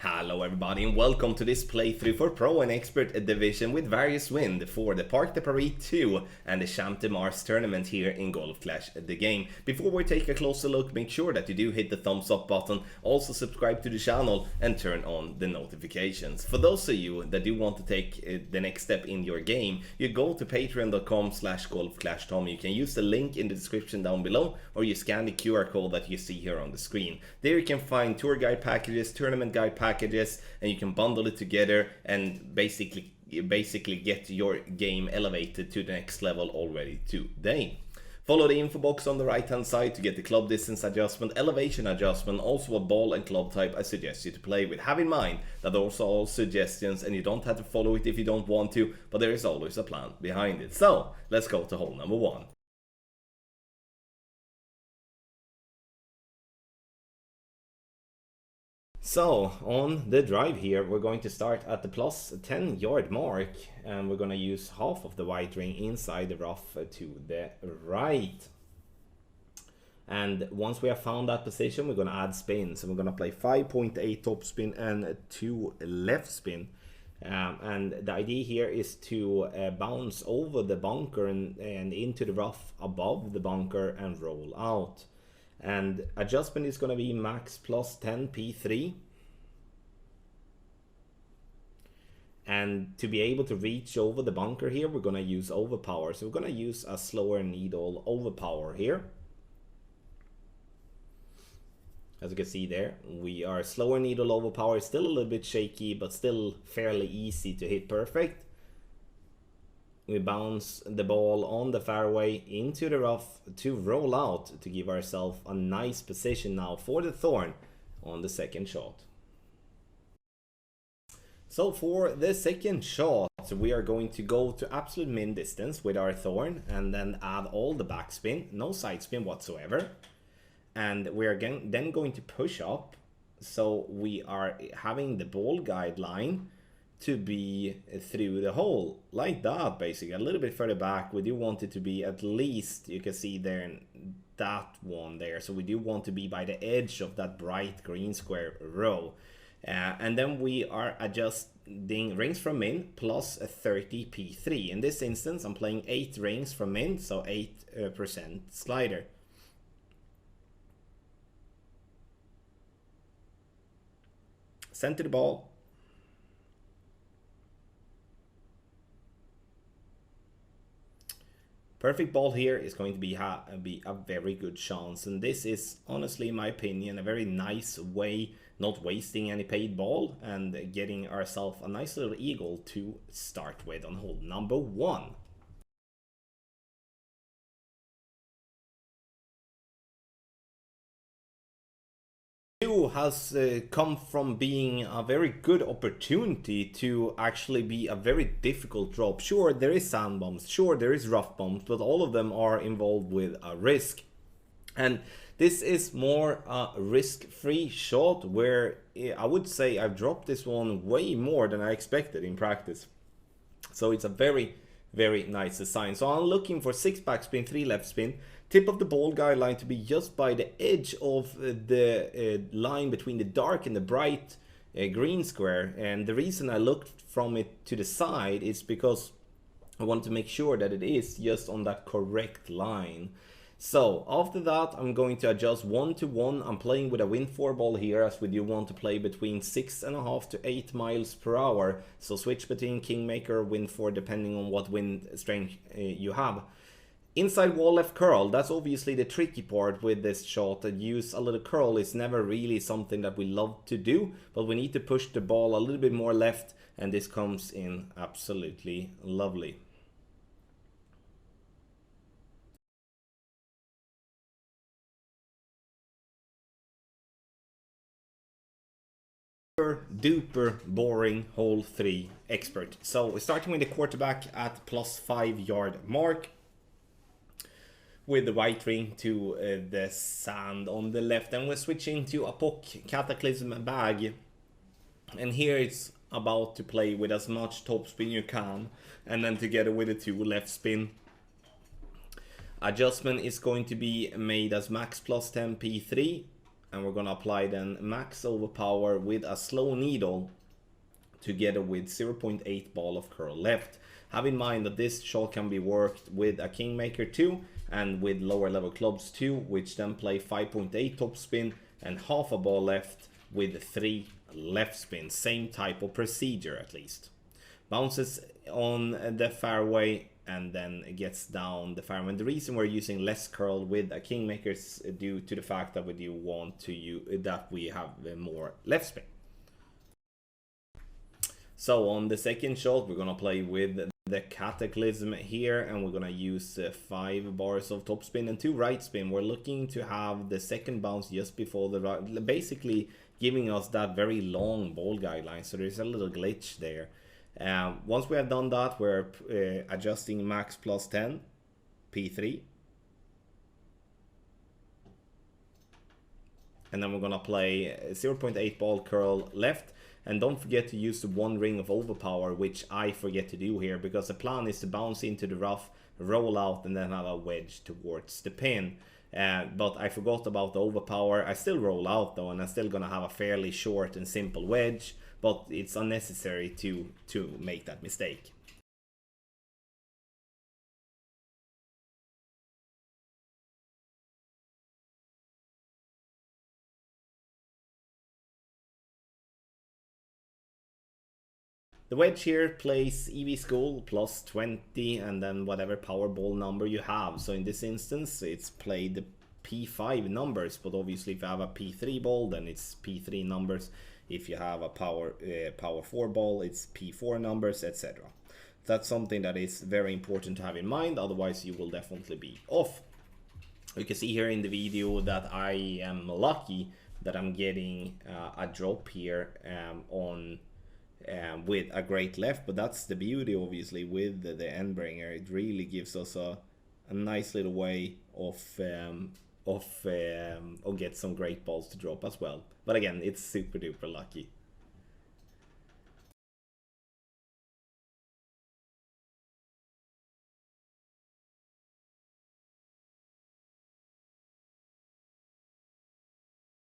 Hello everybody and welcome to this playthrough for Pro and Expert Division with various wins for the Parc de Paris 2 and the Champ de Mars tournament here in Golf Clash the game. Before we take a closer look, make sure that you do hit the thumbs up button, also subscribe to the channel and turn on the notifications. For those of you that do want to take the next step in your game, you go to patreon.com/golfclashtom. You can use the link in the description down below, or you scan the QR code that you see here on the screen. There you can find tour guide packages, tournament guide packages, and you can bundle it together and basically get your game elevated to the next level already today. Follow the info box on the right hand side to get the club distance adjustment, elevation adjustment, also what ball and club type I suggest you to play with. Have in mind that those are all suggestions and you don't have to follow it if you don't want to, but there is always a plan behind it. So let's go to hole number one. So on the drive here, we're going to start at the plus 10 yard mark, and we're going to use half of the white ring inside the rough to the right. And once we have found that position, we're going to add spins. So we're going to play 5.8 top spin and 2 left spin. And the idea here is to bounce over the bunker and into the rough above the bunker and roll out. And adjustment is going to be max plus 10 P3. And to be able to reach over the bunker here, we're going to use overpower. So we're going to use a slower needle overpower here. As you can see there, we are slower needle overpower, still a little bit shaky, but still fairly easy to hit perfect. We bounce the ball on the fairway into the rough to roll out to give ourselves a nice position now for the thorn on the second shot. So for the second shot, we are going to go to absolute min distance with our thorn and then add all the backspin, no side spin whatsoever. And we are then going to push up, so we are having the ball guideline to be through the hole like that, basically a little bit further back. We do want it to be at least, you can see there, that one there, so we do want to be by the edge of that bright green square row. And then we are adjusting rings from min plus a 30 P3. In this instance I'm playing 8 rings from min, so 8% slider. Center the ball. Perfect ball here is going to be a very good chance, and this is honestly, in my opinion, a very nice way not wasting any paid ball and getting ourselves a nice little eagle to start with on hole number one. Has come from being a very good opportunity to actually be a very difficult drop. Sure, there is sand bumps, sure there is rough bumps, but all of them are involved with a risk. And this is more a risk-free shot where I would say I've dropped this one way more than I expected in practice. So it's a very nice design. So I'm looking for 6 backspin, 3 left spin, tip of the ball guideline to be just by the edge of the line between the dark and the bright green square. And the reason I looked from it to the side is because I want to make sure that it is just on that correct line. So after that, I'm going to adjust 1 to 1. I'm playing with a wind 4 ball here, as we do want to play between 6.5 to 8 miles per hour. So switch between Kingmaker or wind 4 depending on what wind strength you have. Inside wall left curl, that's obviously the tricky part with this shot. That use a little curl is never really something that we love to do, but we need to push the ball a little bit more left, and this comes in absolutely lovely. Duper boring hole 3 expert. So we're starting with the quarterback at plus 5 yard mark with the white ring to the sand on the left, and we're switching to a POC Cataclysm bag, and here it's about to play with as much top spin you can, and then together with the 2 left spin. Adjustment is going to be made as max plus 10 P3, and we're gonna apply then max overpower with a slow needle together with 0.8 ball of curl left. Have in mind that this shot can be worked with a Kingmaker 2 and with lower level clubs 2, which then play 5.8 topspin and half a ball left with 3 left spin. Same type of procedure at least. Bounces on the fairway and then gets down the fairway. And the reason we're using less curl with a Kingmaker is due to the fact that we do want to use that we have more left spin. So on the second shot, we're gonna play with the Cataclysm here, and we're gonna use 5 bars of topspin and 2 right spin. We're looking to have the second bounce just before the right, basically giving us that very long ball guideline. So there's a little glitch there. Once we have done that, we're adjusting max plus 10, P3. And then we're gonna play 0.8 ball curl left. And don't forget to use the 1 ring of overpower, which I forget to do here, because the plan is to bounce into the rough, roll out, and then have a wedge towards the pin. But I forgot about the overpower. I still roll out though, and I'm still gonna have a fairly short and simple wedge, but it's unnecessary to make that mistake. The wedge here plays EV School plus 20 and then whatever Powerball number you have. So in this instance, it's played the P5 numbers, but obviously if you have a P3 ball, then it's P3 numbers. If you have a Power 4 ball, it's P4 numbers, etc. That's something that is very important to have in mind, otherwise you will definitely be off. You can see here in the video that I am lucky that I'm getting a drop here on with a great left, but that's the beauty obviously with the Endbringer. It really gives us a nice little way of get some great balls to drop as well. But again, it's super duper lucky.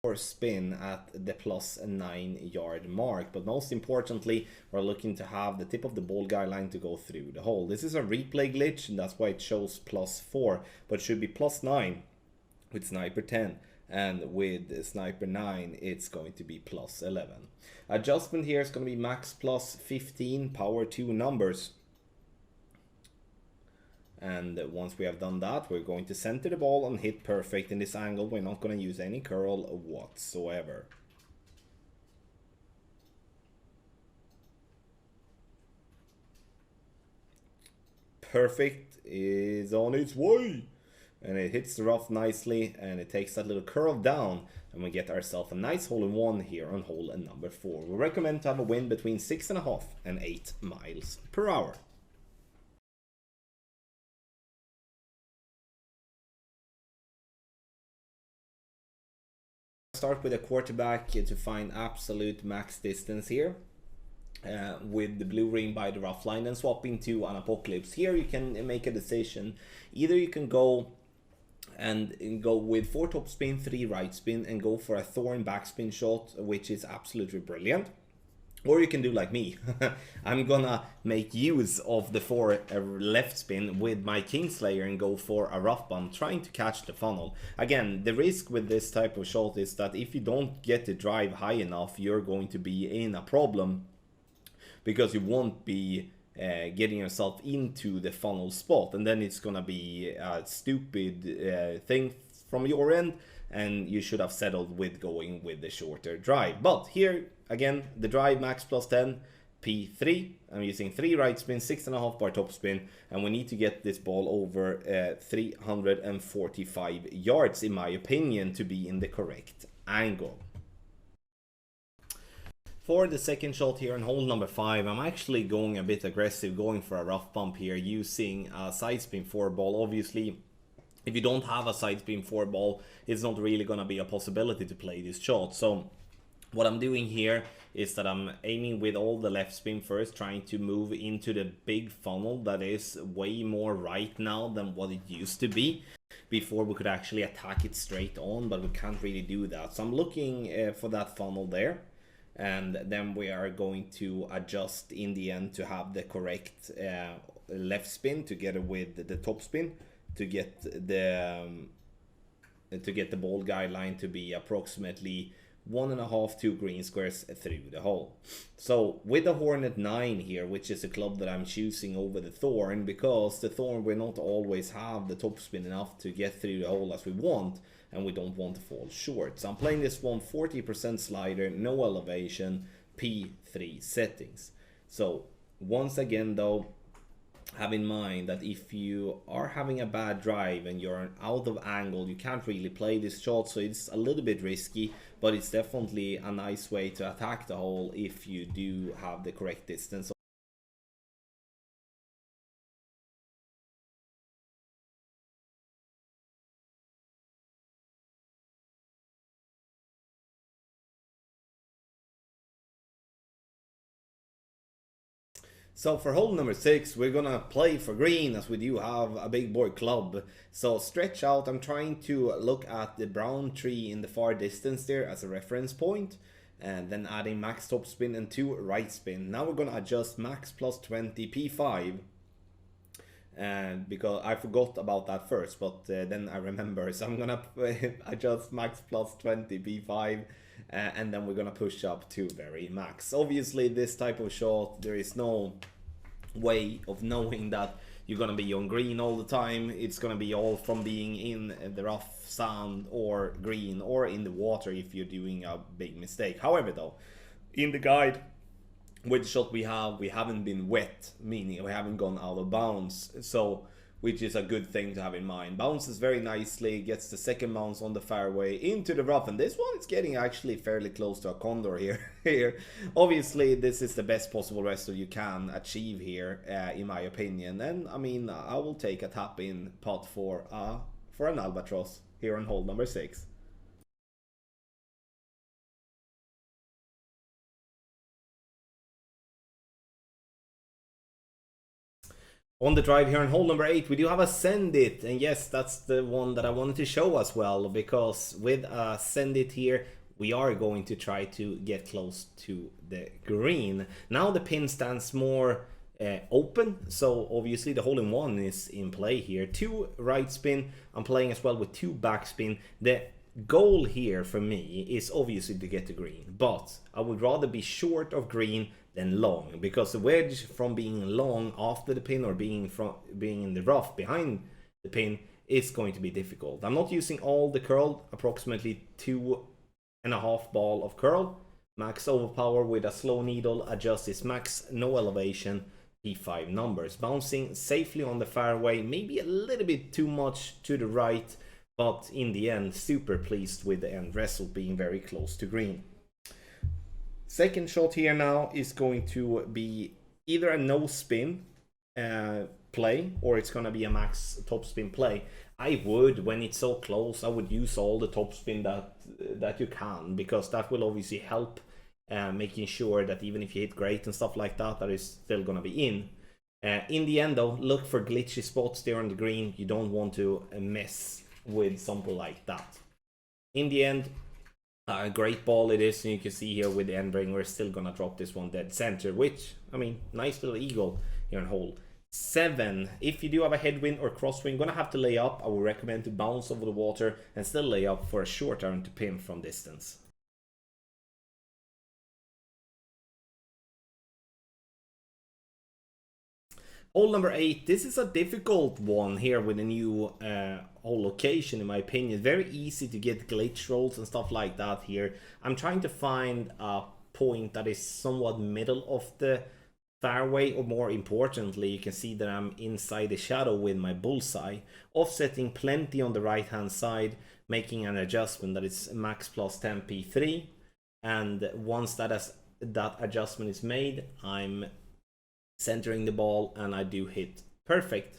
Or spin at the plus 9-yard mark, but most importantly we're looking to have the tip of the ball guideline to go through the hole. This is a replay glitch and that's why it shows +4, but it should be +9 with sniper 10, and with sniper 9 it's going to be +11. Adjustment here is going to be max +15 power 2 numbers. And once we have done that, we're going to center the ball and hit perfect in this angle. We're not going to use any curl whatsoever. Perfect is on its way. And it hits the rough nicely, and it takes that little curve down, and we get ourselves a nice hole-in-one here on hole number 4. We recommend to have a wind between 6.5 and 8 miles per hour. Start with a quarterback to find absolute max distance here with the blue ring by the rough line, and swapping to an apocalypse. Here you can make a decision. Either you can go with 4 topspin, 3 right spin, and go for a thorn backspin shot, which is absolutely brilliant. Or you can do like me. I'm gonna make use of the 4 left spin with my Kingslayer and go for a rough bump, trying to catch the funnel. Again, the risk with this type of shot is that if you don't get the drive high enough, you're going to be in a problem, because you won't be getting yourself into the funnel spot, and then it's gonna be a stupid thing from your end, and you should have settled with going with the shorter drive. But here again, the drive max +10, P3. I'm using 3 right spin, 6.5 bar top spin, and we need to get this ball over 345 yards in my opinion to be in the correct angle. For the second shot here on hole number 5, I'm actually going a bit aggressive, going for a rough bump here using a side spin 4 ball. Obviously, if you don't have a side spin 4 ball, it's not really going to be a possibility to play this shot. So what I'm doing here is that I'm aiming with all the left spin first, trying to move into the big funnel that is way more right now than what it used to be. before we could actually attack it straight on, but we can't really do that. So I'm looking for that funnel there, and then we are going to adjust in the end to have the correct left spin together with the top spin to get the ball guideline to be approximately 1.5 2 green squares through the hole. So with the Hornet 9 here, which is a club that I'm choosing over the Thorn, because the Thorn will not always have the top spin enough to get through the hole as we want, and we don't want to fall short. So I'm playing this one 40% slider, no elevation, P3 settings. So once again though, have in mind that if you are having a bad drive and you're out of angle, you can't really play this shot, so it's a little bit risky, but it's definitely a nice way to attack the hole if you do have the correct distance. So for hole number 6, we're gonna play for green as we do have a big boy club. So stretch out, I'm trying to look at the brown tree in the far distance there as a reference point, and then adding max top spin and 2 right spin. Now we're gonna adjust max plus 20 P5, and because I forgot about that first, but then I remember, so I'm gonna adjust max plus 20 P5, and then we're gonna push up to very max. Obviously this type of shot, there is no way of knowing that you're gonna be on green all the time. It's gonna be all from being in the rough sand or green or in the water if you're doing a big mistake. However though, in the guide with the shot we haven't been wet, meaning we haven't gone out of bounds, so which is a good thing to have in mind. Bounces very nicely, gets the second bounce on the fairway into the rough, and this one is getting actually fairly close to a condor here. Obviously, this is the best possible result you can achieve here, in my opinion. And I mean, I will take a tap-in putt for an albatross here on hole number 6. On the drive here on hole number 8, we do have a send it, and yes, that's the one that I wanted to show as well, because with a send it here, we are going to try to get close to the green. Now the pin stands more open, so obviously the hole-in-one is in play here. 2 right spin, I'm playing as well with 2 back spin. The goal here for me is obviously to get the green, but I would rather be short of green than long, because the wedge from being long after the pin or being in the rough behind the pin is going to be difficult. I'm not using all the curl, approximately 2.5 ball of curl. Max overpower with a slow needle, adjust is max, no elevation, P5 numbers. Bouncing safely on the fairway, maybe a little bit too much to the right, but in the end, super pleased with the end result being very close to green. Second shot here now is going to be either a no spin play, or it's going to be a max top spin play. I would, when it's so close, I would use all the top spin that you can, because that will obviously help making sure that even if you hit great and stuff like that, that is still going to be in. In the end though, look for glitchy spots there on the green. You don't want to mess with something like that. In the end, a great ball it is, and you can see here with the end ring, we're still gonna drop this one dead center, which, I mean, nice little eagle here on hole 7. If you do have a headwind or crosswind, gonna have to lay up. I would recommend to bounce over the water and still lay up for a short iron to pin from distance. Hole number 8, this is a difficult one here with a new hole location, in my opinion. Very easy to get glitch rolls and stuff like that here. I'm trying to find a point that is somewhat middle of the fairway, or more importantly, you can see that I'm inside the shadow with my bullseye. Offsetting plenty on the right hand side, making an adjustment that is max plus 10 P3. And once that adjustment is made, I'm centering the ball, and I do hit perfect.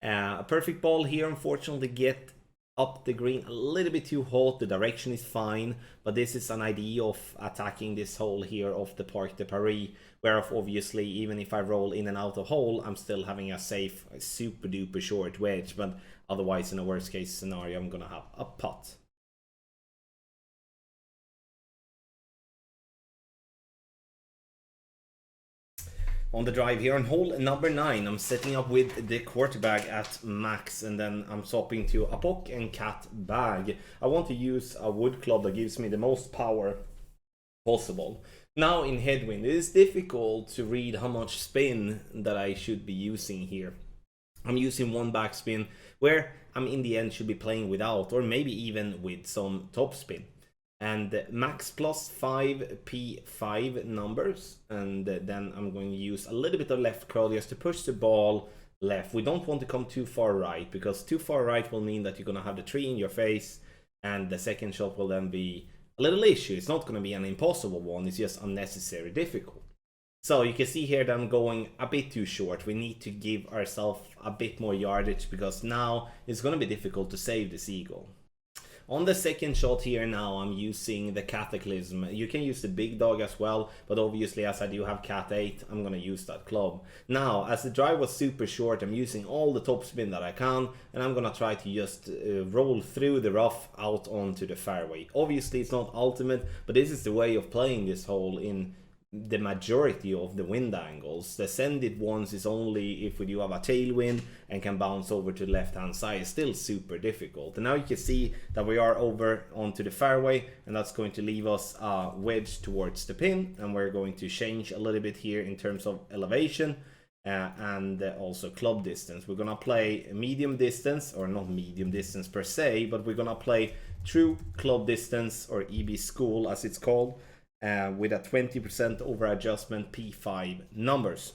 A perfect ball here, unfortunately, get up the green a little bit too hot. The direction is fine, but this is an idea of attacking this hole here of the Parc de Paris, where obviously even if I roll in and out of hole, I'm still having a safe, super duper short wedge, but otherwise in a worst case scenario I'm gonna have a putt. On the drive here on hole number 9, I'm setting up with the quarterback at max, and then I'm swapping to a pock and cat bag. I want to use a wood club that gives me the most power possible. Now in headwind, it is difficult to read how much spin that I should be using here. I'm using one backspin where I'm in the end should be playing without, or maybe even with some topspin. And max plus 5 P5 numbers, and then I'm going to use a little bit of left curl just to push the ball left. We don't want to come too far right, because too far right will mean that you're going to have the tree in your face, and the second shot will then be a little issue. It's not going to be an impossible one, it's just unnecessary difficult. So you can see here that I'm going a bit too short. We need to give ourselves a bit more yardage, because now it's going to be difficult to save this eagle. On the second shot here now, I'm using the Cataclysm. You can use the big dog as well, but obviously as I do have cat 8, I'm gonna use that club. Now, as the drive was super short, I'm using all the topspin that I can, and I'm gonna try to just roll through the rough out onto the fairway. Obviously it's not ultimate, but this is the way of playing this hole in the majority of the wind angles. The ascended ones is only if we do have a tailwind and can bounce over to the left hand side. It's still super difficult. And now you can see that we are over onto the fairway, and that's going to leave us a wedge towards the pin, and we're going to change a little bit here in terms of elevation and also club distance. We're gonna play medium distance, or not medium distance per se, but we're gonna play true club distance, or EB school as it's called, with a 20% over adjustment P5 numbers.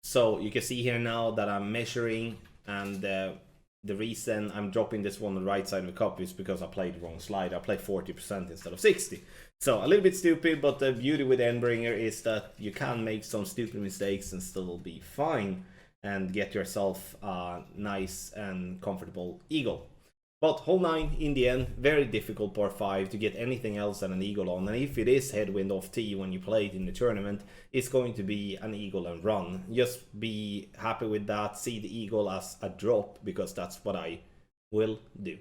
So you can see here now that I'm measuring, and the reason I'm dropping this one on the right side of the cup is because I played the wrong slide. I played 40% instead of 60. So a little bit stupid, but the beauty with Endbringer is that you can make some stupid mistakes and still be fine and get yourself a nice and comfortable eagle. But hole 9, in the end, very difficult par 5 to get anything else than an eagle on. And if it is headwind off tee when you play it in the tournament, it's going to be an eagle and run. Just be happy with that. See the eagle as a drop, because that's what I will do.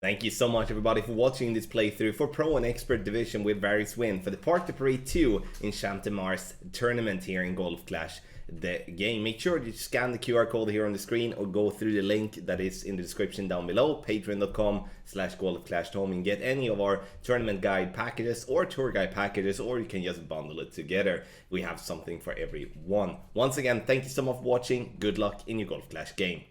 Thank you so much everybody for watching this playthrough for Pro and Expert Division with various win for the Parc de Paris 2 in Champ de Mars tournament here in Golf Clash the game. Make sure to scan the QR code here on the screen, or go through the link that is in the description down below, patreon.com/golfclashtome, and get any of our tournament guide packages or tour guide packages, or you can just bundle it together. We have something for everyone. Once again, thank you so much for watching. Good luck in your Golf Clash game.